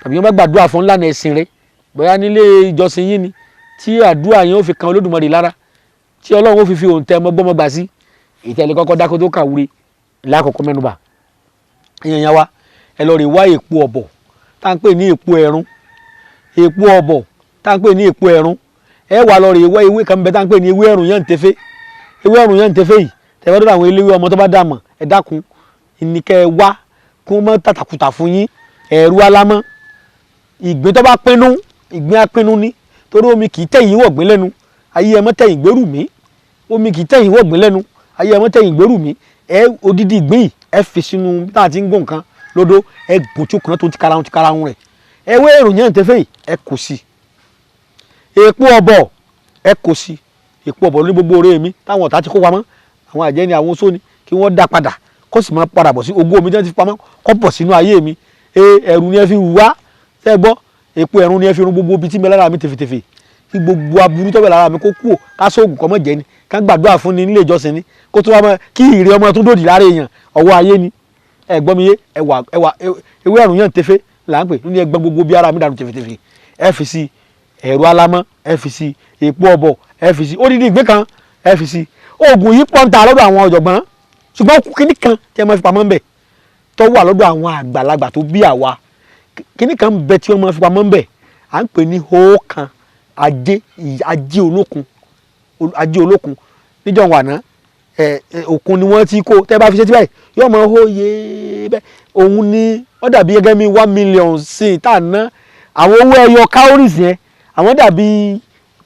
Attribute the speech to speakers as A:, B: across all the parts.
A: tàbí wọ́n bá gbàdúrà fún ńlànà ẹ̀sìn rẹ bóyá nílé ìjọsìn yín ni tí àdúrà yẹn ó fi kan Olódùmarè lára tí Ọlọ́run ó fi òǹtẹ̀ mọ́gbọ́mọgbà sí ìtẹ̀lẹ̀ kọ́kọ́ dákó tó kàwúre lákòókò mẹ́nubà èèyàn yẹn wá ẹ lọ rè wá èpo ọ̀bọ̀ tá à ń pè ní èpo ẹ̀rún èpo ọ̀bọ̀ tá à ń pè ní èpo ẹ̀rún ẹ wà lọ rè wá ewé kan bẹ tá à ń pè ní ewé ẹ̀rún yẹn ń tẹfẹ́ ewé ẹ̀rún yẹn ń tẹfẹ́ yìí tẹ̀wé lọ́dọ̀ àwọn eléwé ọmọ tó bá dàmọ̀ ẹ dákun ìníkẹ́ ẹ wá kí wọ́n mọ́ tàtàkùtà fún yín ẹ̀rú alámọ́ ìgbín tó bá pinnu ìgbín apinnu ni torí omi kì í tẹ̀yìn wọ̀gbìn lẹ́nu ayé ẹ mọ́ tẹ̀yìn gbèrú mi omi kì í tẹ̀yìn wọ̀gbìn lẹ́nu ayé ẹ mọ́ tẹ̀yìn gbèrú mi ẹ odidi ìgbín yìí ẹ fi sínú tá a ti ń gùn kan lódó ẹ gùn tí ó kùnà tó ti karahun rẹ̀ ewé ẹ̀rún yẹn ń tẹ́fẹ́ yìí ẹ kò sí èpo ọ̀bọ̀ ẹ kò sí èpo ọ̀bọ̀ ní gbogbo oore mi táwọn ọ̀tá ti kó pamọ́ àwọn àjẹ́ ni àwọn oṣó ni kí wọ́n dá padà kó sì máa padà bọ̀ sí ogún omi tí wọ́n ti fi pamọ́ kó bọ̀ sínú ayé mi ẹ̀rù ni ẹ fi wá tẹ́ gbọ́ èpo ẹ̀rún ni ẹ fi run gbogbo ibi tí mi lára mi tèfètèfè kí gbogbo aburú tó bẹ̀ lára mi kó kú ò ká sóògùn kọ́ mọ́ jẹ́ ni ká gbàdúrà fún ni nílé ìjọsìn ni kó tó wá mọ́ kí ìrè ọmọ tó dòdì lára èèyàn ọwọ́ ayé ni ẹ gbọ́ mi yé ẹwà ewé ẹ̀rún yẹn tẹ́fẹ́ là ń pè ní ẹgbẹ́ gbogbo bí ara mi dànù tèfètèfè ẹ fi sí ẹ̀rù alámọ́ ẹ fi sí èpo ọ̀bọ̀ ẹ fi sí odidi ìgbín kan ẹ fi sí oògùn yìí pọ́ńtà lọ́dọ̀ àwọn ọ̀jọ̀gbọ́n ṣùgbọ́n kíní kan tí ẹ máa fi pamọ́ ń bẹ̀ tó wà lọ́dọ̀ àwọn àgbàlagbà tó bí àwa kíní kan bẹ tí wọ́n máa fi pamọ́ ń bẹ̀ à ń pè ní hóókan ajé olókun níjọ́ wà ná òkun ni wọ́n ti kó tẹ́ bá fi ṣe tí báyìí yóò máa hó yé bẹ́ẹ̀ òun ni ó dàbí gẹ́gẹ́ bí 1 million sí i tá à ná àwọn owó ẹyọ cowries yẹn àwọn dàbí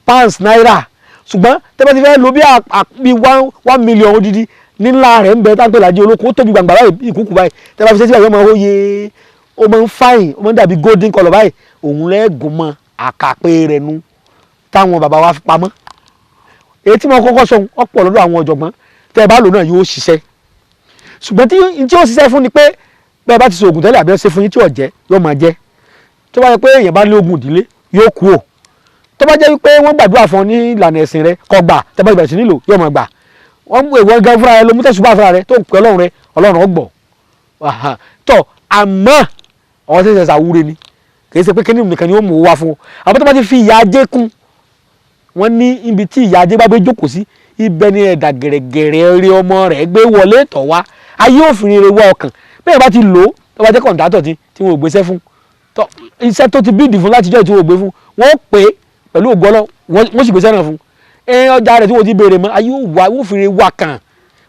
A: pounds náírà ṣùgbọ́n tẹ́ bá ti fẹ́ lo bí 1 million odidi nílá rẹ̀ ń bẹ tá à ń pè lájẹ́ olókun ó tóbi gbàngbà báyìí ìkúkú báyìí tẹ́ bá fi ṣe tí báyìí yóò máa hó yé ó máa ń fáyìn ó máa ń dàbí golden colour báyìí òun lẹ́gùn mọ́ àkàpé rẹ̀ nu táwọn bàbá wa fi pamọ́ èyí tí mo kọ́kọ́ sọ ọ̀pọ̀ lọ́dọ̀ àwọn ọ̀jọ̀gbọ́n tẹ́ ẹ bá lò náà yóò ṣiṣẹ́ ṣùgbọ́n tí ó ṣiṣẹ́ fún ni pé bẹ́ẹ̀ bá ti so oògùn tẹ́lẹ̀ àbí ṣe fún yín tí ò jẹ́ yóò máa jẹ́ tó bá yẹ pé èèyàn bá ní oògùn ìdílé yóò kú o tó bá jẹ́ wípé wọ́n gbàdúrà fún ọ ní ìlànà ẹ̀sìn rẹ kó gbà tẹ́ bá ìbẹ̀rẹ̀ sí nílò yóò máa gbà wọ́n mú ìwọ gan fúnra rẹ ló mú tẹ̀sùbá fúnra rẹ tó ń pẹ́ ọlọ́run rẹ ọlọ́run ọgbọ̀ tó àmọ́ ọ̀hún ṣẹ̀ṣẹ̀ ṣàwúre ni kì í ṣe pé kíní nìkan ni ó mú wá fún ọ àbọ̀ tó bá ti fi ìyà ajé kún wọ́n ní ibi tí ìyà ajé bá gbé jókòó sí ibẹ̀ ni ẹ̀dà gẹ̀rẹ́gẹ̀rẹ́ rí ọmọ rẹ̀ gbé wọlé tọ̀ wá ayé òfin rere wọ ọkàn bẹ́ẹ̀ bá ti lò ó tó bá jẹ́ kọ̀ǹtátọ̀ tí wọ́n ò gbéṣẹ́ fún iṣẹ́ tó ti bíìdì fún látijọ́ tí wọ́n ò gbé fún wọ́n pè é pẹ̀lú ògbọ́lọ́ wọ́n sì gbéṣẹ́ náà fún ọjà rẹ̀ tí wọ́n ti béèrè mọ́ ayé òfin rere wà kàn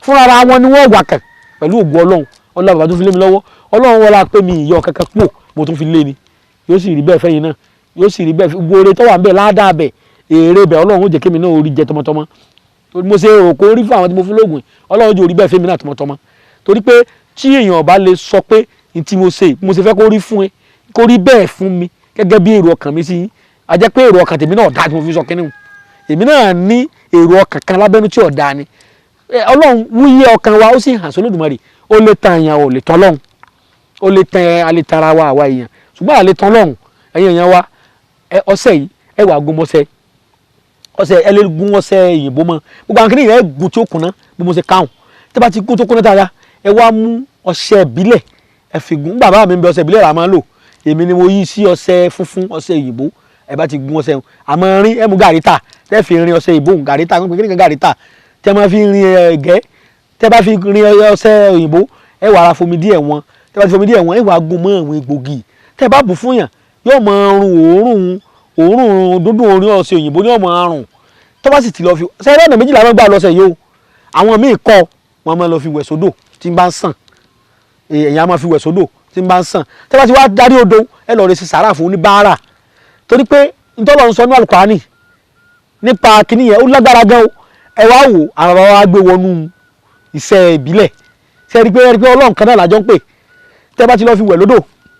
A: fúnra wọn ni wọ́n wà kàn pẹ̀lú ògbọ́ ọlọ́run ọlọ́run bàbá tó fi lé mi lọ́wọ́ ọlọ́run wọlá pé mi ìyọ kankan pò mo tún fi lé ni yóò sì rí bẹ́ẹ̀ fẹ́yìn náà yóò sì rí bẹ́ẹ̀ gbóore tó wà ń bẹ̀ ládàá bẹ̀ èrè bẹ̀ ọlọ́run ó jẹ́ kémi náà orí jẹ tọmọtọmọ mo ṣe rò kó rí fún àwọn tí mo fún lóògùn ọlọ́run jẹ́ orí bẹ́ẹ̀ fẹ́mi náà tọmọtọmọ torí pé tí èèyàn bá lè sọ pé ní tí mo ṣe fẹ́ kó rí fún ẹ kó rí bẹ́ẹ̀ fún mi gẹ́gẹ́ bí èrò ọkàn mi sí a jẹ́ pé èrò ọkàn tèmi náà dáa tí mo fi sọ kínní èmi náà ní èrò ọkàn kan lábẹ́nu tí ọ̀dà ni ọlọ́run wúyẹ ọkàn wa ó sì hàn sólódùmarè ó lè tan èèyàn ò lè tán lọ́hùn ó lè tan alẹ́ tara wa àwa èèyàn ṣùgbọ́n àlè tán lọ́hùn ẹ̀yin èèyàn wa ọṣẹ yìí ẹ wà gún mọ́ṣẹ́ ọṣẹ ẹ lè gún ọṣẹ òyìnbó mọ́ gbogbo àwọn kìnìún ẹ gún tí ó kùnà bí mo ṣe káwọn tí bá ti gún tó kùnà dáadáa ẹ wá mú ọṣẹ ìbílẹ̀ ẹ fi gún bàbá mi ń bẹ ọṣẹ ìbílẹ̀ rà máa ń lò èmi ni mo yí sí ọṣẹ funfun ọṣẹ òyìnbó ẹ bá ti gún ọṣẹ àmọ́ rin ẹ mú gàríta tẹ́ fi rin ọṣẹ ìbò gàríta kékeré gàríta tẹ́ máa fi rin ẹ̀gẹ́ tẹ́ bá fi rin ọṣẹ òyìnbó ẹ wà ara fomi díẹ̀ wọn tẹ́ bá ti fomi díẹ̀ wọn ẹ wà gún mọ́ àwọn egbògi tẹ́ bá bù fún yàn yóò máa rùn òórùn dúndùn orin ọṣẹ òyìnbó ní ọmọ àrùn tó bá sì ti lọ fi sẹ́yìn ọ̀nà méjìlá máa gbà lọ́sẹ̀ yìí o àwọn míì kọ́ wọn máa lọ fi wẹ̀ sódò tí ń bá ń sàn èèyàn máa fi wẹ̀ sódò tí ń bá ń sàn tẹ́ bá ti wá darí odò ẹ lọ́ọ́ rẹ sí sàárà fún oníbàárà torí pé ntọ́lọ́ ń sọ ní Al-Qur'ani nípa kìnìún yẹn ó lágbára gan o ẹ wá wò àwọn bàbá wa gbé wọnú iṣẹ́ ìbílẹ̀ ṣe é rí pé Ọlọ́run kan náà làjọ ń pè tẹ́ bá ti lọ́ọ́ fi wẹ̀ lódò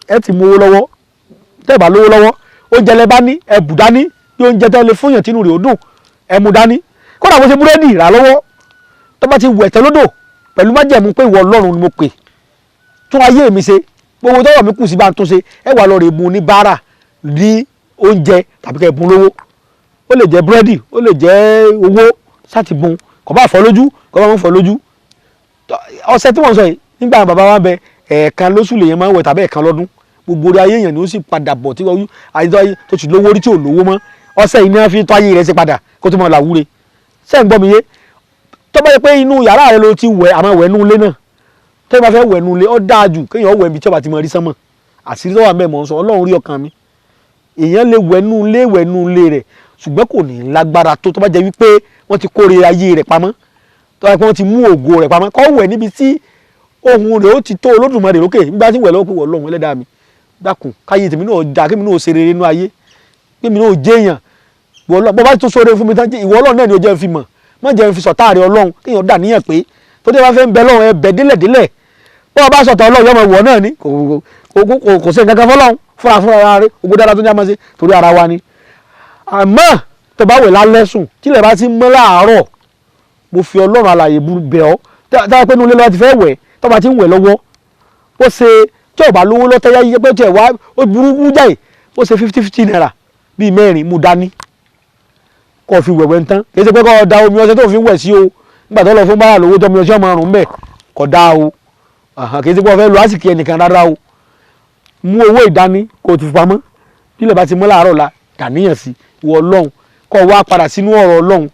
A: ẹ ti mú owó lọ́wọ́ tẹ́ bá lówó lọ́wọ́ oúnjẹ lẹ bá ní ẹ bù dání bí oúnjẹ tẹ́ lè fún yàn tínú rẹ̀ ó dùn ẹ mú dání kódà bó ṣe búrẹ́dì rà lọ́wọ́ tó bá ti wẹ̀ tẹ́ lódò pẹ̀lú májẹ̀mú pé ìwọ Ọlọ́run ni mo pè tún ayé mi ṣe gbogbo tọ́wọ́ mi kù sí bá ń tún ṣe ẹ wà lọ rè bu ní báárà ní oúnjẹ tàbí kẹ́ ẹ bùn lówó ó lè jẹ́ búrẹ́dì ó lè jẹ́ owó sáti bùn kò bá fọ́ lójú kò bá fọ́ lójú ọ̀sẹ̀ tí wọ́n sọ yìí nígbà bàbá wa bẹ ẹ̀ẹ̀kan lóṣù lèyẹn máa ń wẹ̀ tàbí ẹ̀ẹ̀kan lọ́dún gbogbo orí ayé èèyàn ni ó sì padà bọ̀ tí wọ́n ayé tó ti lówó rí tí ò lówó mọ́ ọṣẹ yìí ni wọ́n fi tó ayé rẹ̀ sí padà kó tó mọ̀ làwúre ṣé ń gbọ́ mi yé tó bá yẹ pé inú yàrá rẹ ló ti wẹ̀ àmọ́ wẹ̀ nú ilé náà tó bá fẹ́ wẹ̀ nú ilé ó dáa jù kéèyàn wẹ̀ ibi tí ó bá ti mọ̀ rí sánmọ̀ àṣírí tó wà mẹ́ mọ̀ ń sọ Ọlọ́run rí ọkàn mi èèyàn lè wẹ̀ nú ilé rẹ̀ ṣùgbọ́n kò ní lágbára tó bá jẹ́ wípé wọ́n ti kórè ayé rẹ̀ pamọ́ tó bá yẹ pé wọ́n ti mú ògo rẹ̀ pamọ́ kó wẹ̀ níbi tí ohun rẹ̀ ó ti tó Olódùmarè lókè nígbà tí wẹ̀ lọ́wọ́ pé wọ́n Ọlọ́run Ẹlẹ́dàá mi dákun káyé tèmi náà já kémi náà ṣe rere nínú ayé kémi náà jẹ́yàn bọ́ bá tó sóore fún mi tán ìwọ Ọlọ́run náà ni ó jẹ́ fi mọ̀ má jẹ́ fi sọ̀tá rẹ̀ Ọlọ́run kéèyàn dà níyàn pé tó dé bá fẹ́ ń bẹ lọ́run ẹ bẹ̀ délẹ̀délẹ̀ bọ́ bá sọ̀tá Ọlọ́run yọmọ ìwọ náà ni kò sí nǹkan kan fọlọ́run fúnra ara rẹ̀ ogun dára tó ní àmọ́ sí torí ara wa ni àmọ́ tó bá wẹ̀ lálẹ́ sùn tílẹ̀ bá ti mọ́ láàárọ̀ mo fi Ọlọ́run alààyè bẹ̀ ọ́ táwọn pé inú ilé lọ́wọ́ ti fẹ́ wẹ̀ tó bá ti ń wẹ̀ lọ́wọ́ ó ṣe tí ọba lówó lọ́tẹ́ yá yíyẹ pé tí ẹ̀ wá ó burú jáì ó ṣe 50 naira bíi mẹ́rin mú dání kó fi wẹ̀wẹ̀ ń tán kì í ṣe pé kó da omi ọṣẹ tó fi wẹ̀ sí o nígbà tó lọ fún báyà lówó tó omi ọṣẹ ọmọ ọrùn bẹ́ẹ̀ kó dá o kì í ṣe pé wọ́n fẹ́ lo àsìkò ẹnìkan rárá o mú owó ìdání kó o ti fi pamọ́ nílẹ̀ bá ti mọ́ láàárọ̀ la dàníyàn sí ìwọ Ọlọ́run kó wá padà sínú ọ̀rọ̀ Ọlọ́run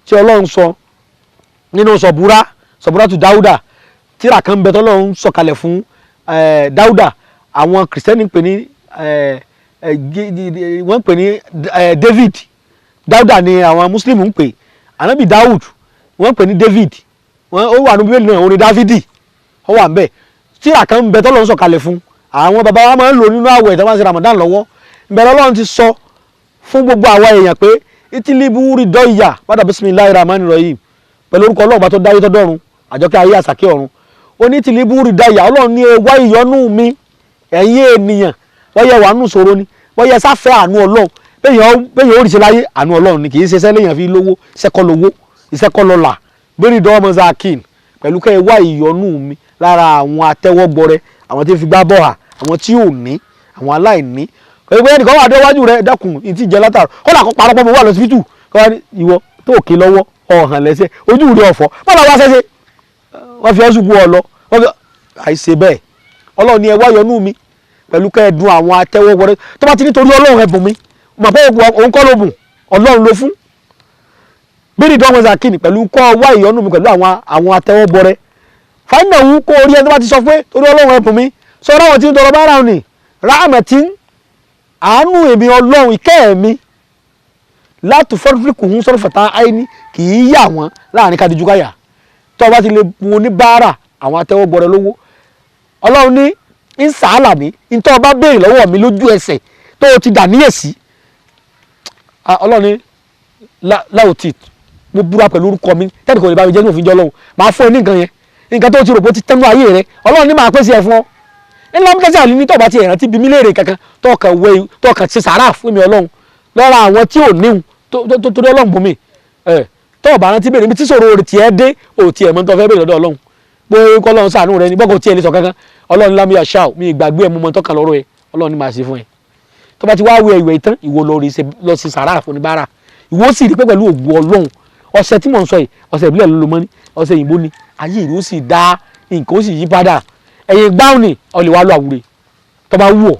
A: tí Ọlọ́run sọ nínú Sọ̀búrà tu Dáúdà tíra kan bẹ tọ́lọ́run sọ̀kalẹ̀ fún Dáúdà àwọn kìrìsìtẹ́nì pè ní wọ́n pè ní David Dáúdà ni àwọn Mùsùlùmí ń pè ànábì Dáúd wọ́n pè ní David ó wà ní Bíbélì náà òun ni Dáfídì ó wà ń bẹ̀ tíra kan bẹ tọ́lọ́run sọ̀kalẹ̀ fún àwọn bàbá wa máa ń lò nínú àwẹ̀ tó máa ń ṣe Ramadan lọ́wọ́ ìbẹ̀rẹ̀ Ọlọ́run ti sọ fún gbogbo àwa èèyàn pé ìtìlíbúrí dọ́ìyà padà bismillahir rahmanir rahim pẹ̀lú orúkọ Ọlọ́run bá tó dáyé tó dọ́run àjọkẹ́ ayé àsàkẹ́ ọ̀run oní tìlíbúrí dọ́ìyà Ọlọ́run ní wá ìyọ́nú mi ẹ̀yin ènìyàn wọ́n yẹ wàánú ṣòro ni wọ́n yẹ sáfẹ́ àánú Ọlọ́run bẹ́yìn ó rí ṣe láyé àánú Ọlọ́run ni kì í ṣe iṣẹ́ léèyàn fi lówó iṣẹ́kọ́ lówó iṣẹ́kọ́ lọ́la bẹ́ẹ̀ni dọ́ọ̀mọ́ zakin pẹ̀lú kẹ́ ẹ wá ìyọ́nú mi lára àwọn atẹ́wọ́gbọrẹ àwọn tí ń fi gbá bọ́ọ̀hà àwọn tí ò ní àwọn aláìní pẹ̀lú ẹnìkan wà déwájú rẹ dákun ìtì jẹ látàrọ kọ́lá kó parọ́ pọ́ mo wà lọ́sibítù kọ́lá ní ìwọ tó kè lọ́wọ́ ọ̀hàn lẹ́sẹ̀ ojú rẹ ọ̀fọ́ bọ́lá wá sẹ́sẹ́ wọ́n fi ọ́ ṣubú ọ lọ àìṣe bẹ́ẹ̀ Ọlọ́run ni ẹ wá yọ́nú mi pẹ̀lú kẹ́ ẹ dun àwọn atẹ́wọ́gbọrẹ tó bá ti nítorí Ọlọ́run ẹ bùn mi mọ̀ pé òun kọ́ ló bùn Ọlọ́run ló fún bírí dánwó zakini pẹ̀lú kọ́ wá ìyọ́nú mi pẹ̀lú àwọn atẹ́wọ́gbọrẹ fáìnà òun kó orí ẹni tó bá ti sọ pé torí Ọlọ́run ẹ bùn mi sọ̀rọ̀ àwọn tí ń tọrọ bá ra òní ráàmẹ̀tì àánú èmi Ọlọ́run ìkẹ́ mi látò fọ́nfíkù ń sọ̀rọ̀ fẹ̀tà àìní kì í yà wọ́n láàrin kadiju káyà tó o bá ti lè mu oníbàárà àwọn atẹ́wọ́gbọrẹ lówó Ọlọ́run ní ń sàálà ní ntọ́ ọba béèrè lọ́wọ́ mi lójú ẹsẹ̀ tó o ti dà níyèsí Ọlọ́run ní láòtì mo búra pẹ̀lú orúkọ mi tẹ́lẹ̀ kò lè bá mi jẹ́ ní òfin jọ Ọlọ́run máa fún ẹ ní nǹkan yẹn nǹkan tó ti rò pé ó ti tẹ́nu ayé rẹ Ọlọ́run ní máa pèsè ẹ̀ fún ọ ńlá mi kẹ́sì àlè ní tọ́ba ti ẹ̀rántí bí mi léèrè kankan tọ́ọ̀kan ṣe sàárà fún mi Ọlọ́run lọ́ra àwọn tí ò níhun tó torí Ọlọ́run bùn mi tọ́ọ̀bà rántí bèrè mi tí sọ̀rọ̀ rẹ̀ tiẹ̀ dé ò tiẹ̀ mọ́ tó fẹ́ bèrè lọ́dọ̀ Ọlọ́run pé kọ́ Ọlọ́run ṣàánú rẹ ní bọ́kọ̀ tiẹ̀ lè sọ kankan Ọlọ́run lámì àṣà mi ìgbàgbé ẹ̀ mú mọ́ tọ́ka lọ́rọ̀ ẹ̀ Ọlọ́run ní máa ṣe fún ẹ tọ́ba ti wá wẹ ìwẹ̀ ìtàn ìwọ lọ sí sàárà fún oníbàárà ìwọ sì rí pé pẹ̀lú ògùn Ọlọ́run ọ̀sẹ̀ tí mò ń sọ yìí ọ̀sẹ̀ ìbílẹ̀ ló lo mọ́ ní ọ̀sẹ̀ òyìnbó ni ayé ìlú sì dá nǹkan ó sì yí padà ẹ̀yìn gbáùn ni ọ lè wá lọ àwúre tó bá wù ọ́